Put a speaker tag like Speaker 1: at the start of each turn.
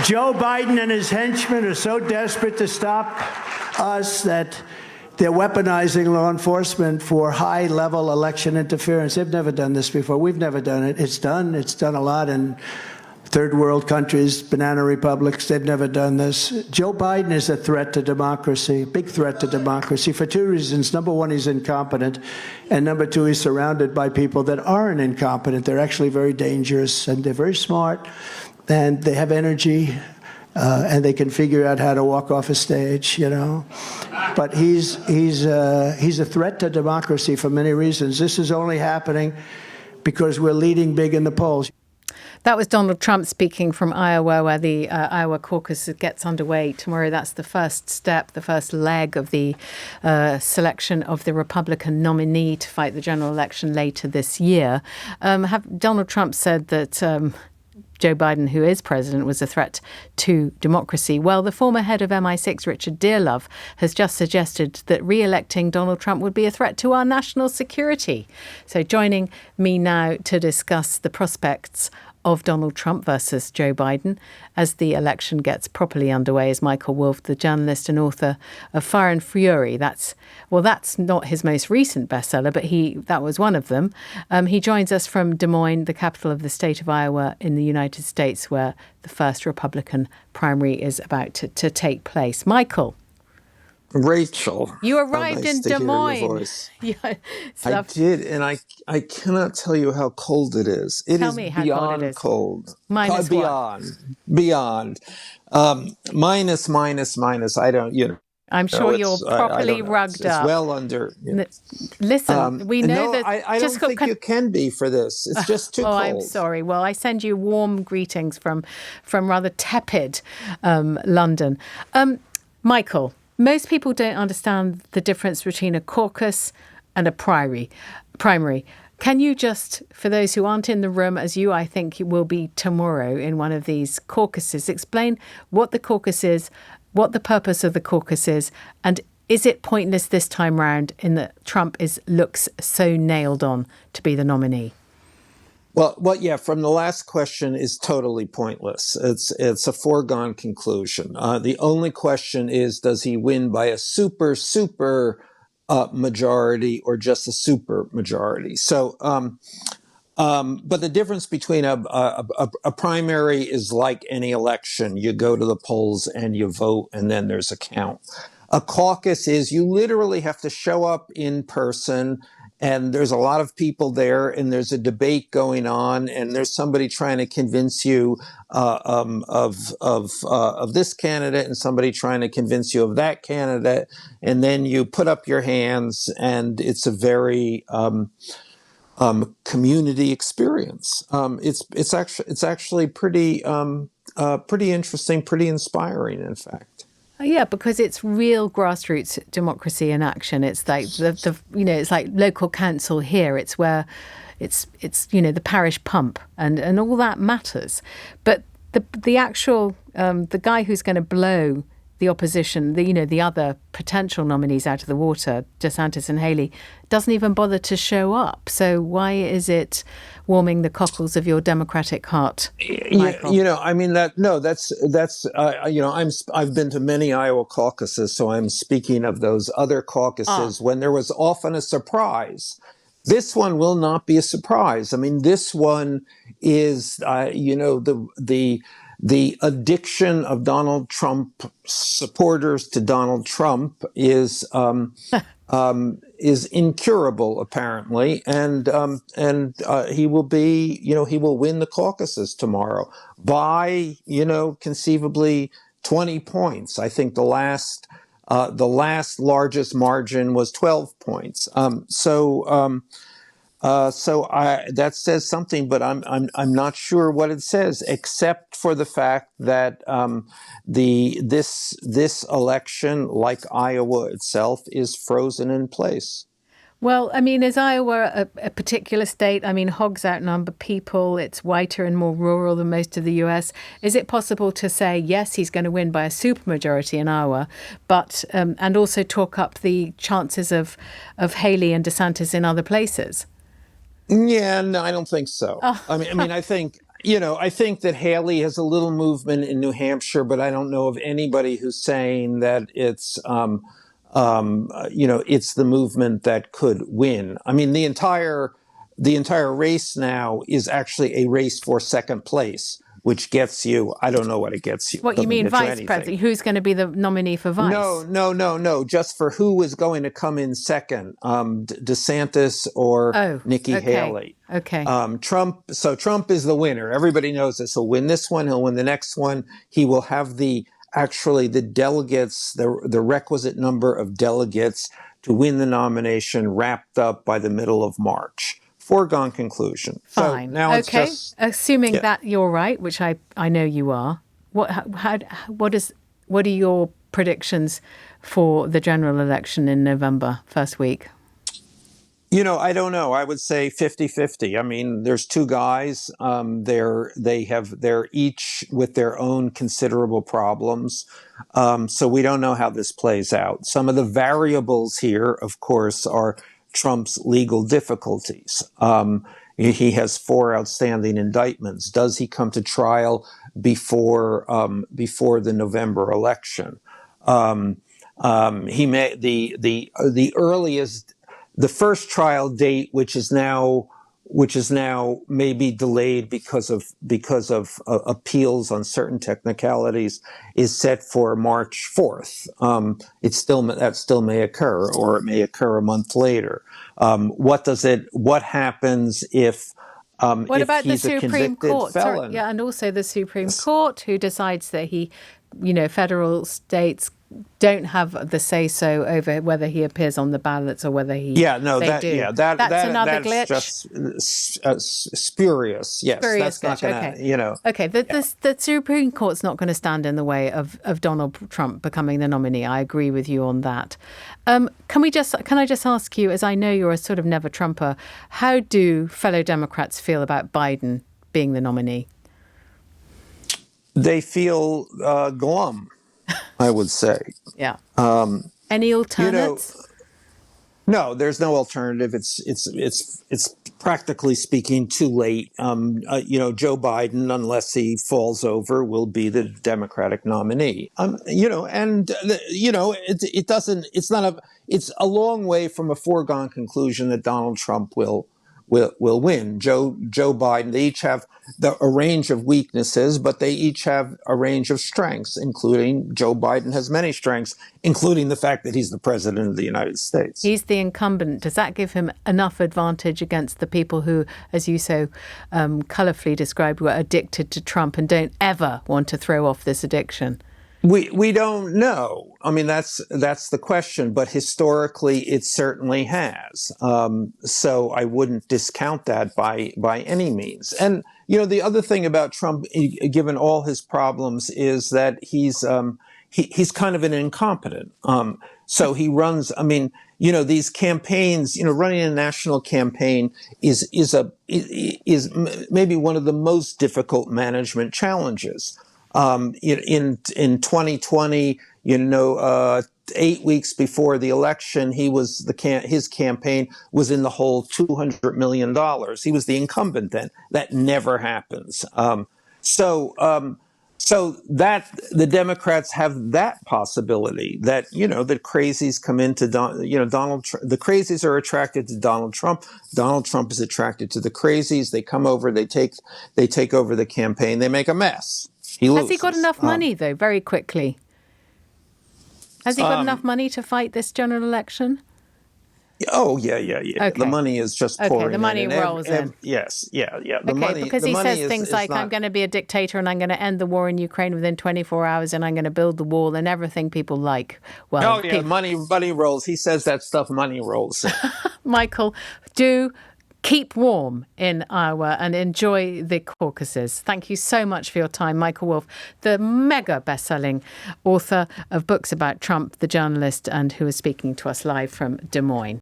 Speaker 1: Joe Biden and his henchmen are so desperate to stop us that they're weaponizing law enforcement for high-level election interference. They've never done this before. We've never done it. It's done a lot in third world countries, banana republics. They've never done this. Joe Biden is a threat to democracy, big threat to democracy for two reasons. Number one, he's incompetent. And number two, he's surrounded by people that aren't incompetent. They're actually very dangerous, and they're very smart, and they have energy, and they can figure out how to walk off a stage, you know. But he's a threat to democracy for many reasons. This is only happening because we're leading big in the polls.
Speaker 2: That was Donald Trump speaking from Iowa, where the Iowa caucus gets underway tomorrow. That's the first step, the first leg of the selection of the Republican nominee to fight the general election later this year. Donald Trump said that Joe Biden, who is president, was a threat to democracy. Well, the former head of MI6, Richard Dearlove, has just suggested that re-electing Donald Trump would be a threat to our national security. So joining me now to discuss the prospects of Donald Trump versus Joe Biden as the election gets properly underway is Michael Wolff, the journalist and author of Fire and Fury. That's not his most recent bestseller, but that was one of them. He joins us from Des Moines, the capital of the state of Iowa in the United States, where the first Republican primary is about to take place. Michael.
Speaker 3: Rachel,
Speaker 2: you arrived
Speaker 3: nice
Speaker 2: in
Speaker 3: to
Speaker 2: Des
Speaker 3: hear your
Speaker 2: Moines.
Speaker 3: voice.
Speaker 2: Yeah,
Speaker 3: I did, and I cannot tell you how cold it is.
Speaker 2: Tell me how cold it is.
Speaker 3: Cold.
Speaker 2: Minus
Speaker 3: beyond. Minus. I don't. You know.
Speaker 2: I'm sure you're properly rugged up.
Speaker 3: It's well under. You know.
Speaker 2: Listen, we know that.
Speaker 3: I don't think you can be for this. It's just too cold.
Speaker 2: I'm sorry. Well, I send you warm greetings from rather tepid London. Michael. Most people don't understand the difference between a caucus and a primary. Can you just, for those who aren't in the room, as you, I think, will be tomorrow in one of these caucuses, explain what the caucus is, what the purpose of the caucus is, and is it pointless this time round in that Trump looks so nailed on to be the nominee?
Speaker 3: Well, yeah, from the last question is totally pointless. It's a foregone conclusion. The only question is, does he win by a super majority or just a super majority? So, but the difference between a primary is like any election. You go to the polls and you vote, and then there's a count. A caucus is you literally have to show up in person, and there's a lot of people there, and there's a debate going on, and there's somebody trying to convince you of this candidate, and somebody trying to convince you of that candidate, and then you put up your hands, and it's a very community experience. It's actually pretty interesting, pretty inspiring, in fact.
Speaker 2: Yeah, because it's real grassroots democracy in action. It's like it's like local council here. It's where it's the parish pump and all that matters. But the actual the guy who's going to blow the opposition, the other potential nominees out of the water, DeSantis and Haley, doesn't even bother to show up. So why is it warming the cockles of your Democratic heart, Michael?
Speaker 3: I've been to many Iowa caucuses, so I'm speaking of those other caucuses when there was often a surprise. This one will not be a surprise. I mean, this one is, the addiction of Donald Trump supporters to Donald Trump is incurable, apparently, and he will win the caucuses tomorrow by conceivably 20 points. I think the last largest margin was 12 points. So that says something, but I'm not sure what it says, except for the fact that this election, like Iowa itself, is frozen in place.
Speaker 2: Well, I mean, is Iowa a particular state? I mean, hogs outnumber people. It's whiter and more rural than most of the US. Is it possible to say, yes, he's going to win by a supermajority in Iowa, but and also talk up the chances of Haley and DeSantis in other places?
Speaker 3: Yeah, no, I don't think so. I think I think that Haley has a little movement in New Hampshire, but I don't know of anybody who's saying that it's the movement that could win. I mean, the entire race now is actually a race for second place, which gets you, I don't know what it gets you.
Speaker 2: What you
Speaker 3: Doesn't
Speaker 2: mean,
Speaker 3: get you
Speaker 2: vice
Speaker 3: anything.
Speaker 2: president? Who's going to be the nominee for vice?
Speaker 3: No. Just for who is going to come in second, DeSantis or Nikki Haley.
Speaker 2: Okay.
Speaker 3: Trump is the winner. Everybody knows this. He'll win this one. He'll win the next one. He will have the delegates, the requisite number of delegates to win the nomination wrapped up by the middle of March. Foregone conclusion.
Speaker 2: Fine.
Speaker 3: So now it's just
Speaker 2: assuming that you're right, which I know you are. What are your predictions for the general election in November, first week?
Speaker 3: I don't know. I would say 50-50. I mean, there's two guys. They're each with their own considerable problems. So we don't know how this plays out. Some of the variables here, of course, are Trump's legal difficulties. He has 4 outstanding indictments. Does he come to trial before the November election? He may the earliest. The first trial date, which is now maybe delayed because of appeals on certain technicalities, is set for March 4th. That still may occur, or it may occur a month later. What happens if?
Speaker 2: What
Speaker 3: if
Speaker 2: about the
Speaker 3: he's a
Speaker 2: Supreme
Speaker 3: convicted
Speaker 2: Court?
Speaker 3: felon?
Speaker 2: Yeah, and also the Supreme Court, who decides that federal states don't have the say-so over whether he appears on the ballots or whether he.
Speaker 3: Yeah, no,
Speaker 2: that's another glitch.
Speaker 3: Just spurious. Yes,
Speaker 2: Spurious
Speaker 3: that's
Speaker 2: glitch.
Speaker 3: not gonna.
Speaker 2: Okay. The Supreme Court's not going to stand in the way of Donald Trump becoming the nominee. I agree with you on that. Can I just ask you, as I know you're a sort of never Trumper, how do fellow Democrats feel about Biden being the nominee?
Speaker 3: They feel glum, I would say.
Speaker 2: Yeah. Any alternates?
Speaker 3: No, there's no alternative. It's practically speaking too late. Joe Biden, unless he falls over, will be the Democratic nominee. It doesn't. It's a long way from a foregone conclusion that Donald Trump will win. Joe Biden, they each have a range of weaknesses, but they each have a range of strengths, including Joe Biden has many strengths, including the fact that he's the president of the United States.
Speaker 2: He's the incumbent. Does that give him enough advantage against the people who, as you so colourfully described, were addicted to Trump and don't ever want to throw off this addiction?
Speaker 3: We don't know. I mean, that's the question. But historically, it certainly has. So I wouldn't discount that by any means. And the other thing about Trump, given all his problems, is that he's kind of an incompetent. So he runs. I mean, these campaigns. Running a national campaign is maybe one of the most difficult management challenges. In 2020, 8 weeks before the election, his campaign was in the hole $200 million. He was the incumbent then. That never happens. So that the Democrats have that possibility that that crazies come into Donald Trump. The crazies are attracted to Donald Trump. Donald Trump is attracted to the crazies. They come over. They take over the campaign. They make a mess.
Speaker 2: Has he got enough money, though, very quickly? Has he got enough money to fight this general election?
Speaker 3: Oh, yeah. Okay. The money is just pouring in.
Speaker 2: The money rolls in.
Speaker 3: Yes, yeah.
Speaker 2: Because he says things like, I'm going to be a dictator and I'm going to end the war in Ukraine within 24 hours and I'm going to build the wall and everything people like. Well,
Speaker 3: money rolls. He says that stuff, money rolls.
Speaker 2: Michael, keep warm in Iowa and enjoy the caucuses. Thank you so much for your time, Michael Wolff, the mega best-selling author of books about Trump, the journalist, and who is speaking to us live from Des Moines.